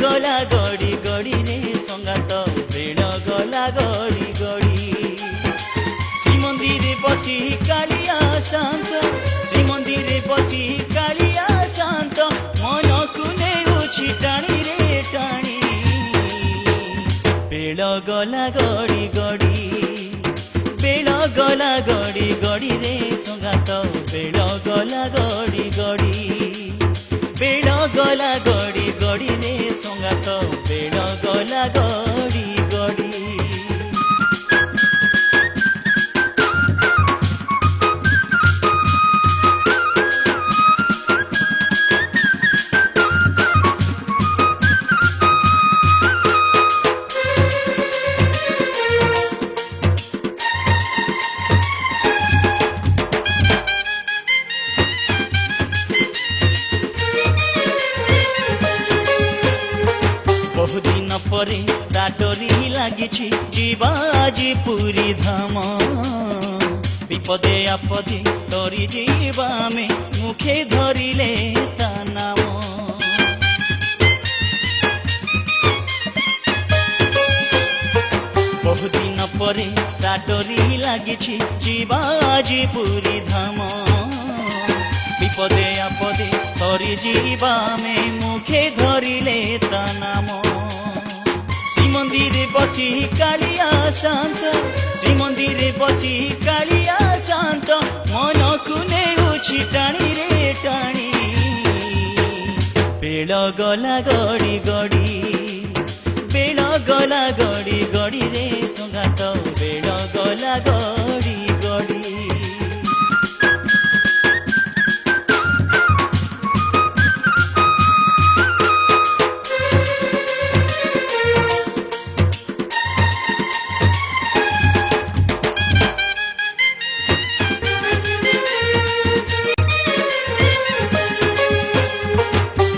गला गड़ी गड़ी रे संगात बेल गला गड़ी गड़ी श्रीमंदिरे बसी कालिया शांत श्रीमंदिरे बसी कालिया शांत मन को नेउछि टाणी रे टाणी बेल गला गड़ी गड़ी बेल गला गड़ी गड़ी रे संगात बेल गला गड़ी गड़ी बेल गला गड़ी गड़ी रे संगात बेल गला गड़ी गड़ी बहुदिन परे डाडरी लागिछि जीवाजी पूरी धाम विपदे आपदे तरी जीवा में मुखे धरिले ता नाम बहुदिन परे डाडरी लागिछि जीवाजी पूरी धाम विपदे आपदे तरी जीवा में मुखे धरिले ता नाम श्रीमंदिरे बसी कालिया शांत श्रीमंदिरे बसी कालिया शांत मन को नेउछि टाणी रे टाणी बेल गला गड़ी गड़ी बेल गला गड़ी गड़ी रे संगात बेल गला गड़ी गड़ी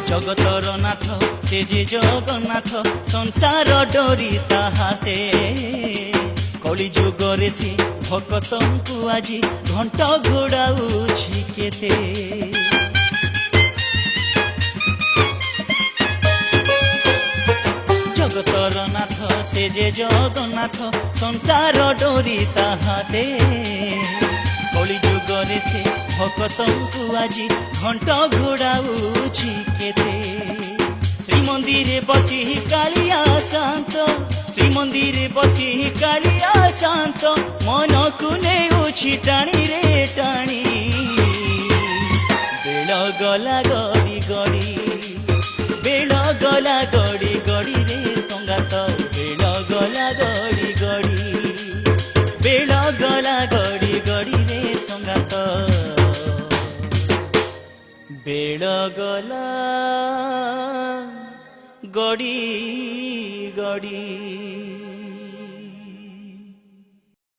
जगतर नाथ से जे जगन्नाथ संसार डोरी ताहाते कली जुगरे से भक्तंकु आजी घंट घोड़ाउछि केते जगतर नाथ से जे जगन्नाथ संसार डोरी ताहाते कली जुगरे से भक्तंकु आजी घंट घोड़ाउछि केते श्रीमंदिरे बसी कालिया शांत श्रीमंदिरे बसी कालिया शांत मन को नेउछि टाणी रे टाणी बेल गला गड़ी गड़ी बेल गला गड़ी गड़ी रे संगात बेल गला गड़ी गड़ी बेल गला गड़ी गड़ी रे संगात बेल गला गड़ी गड़ी।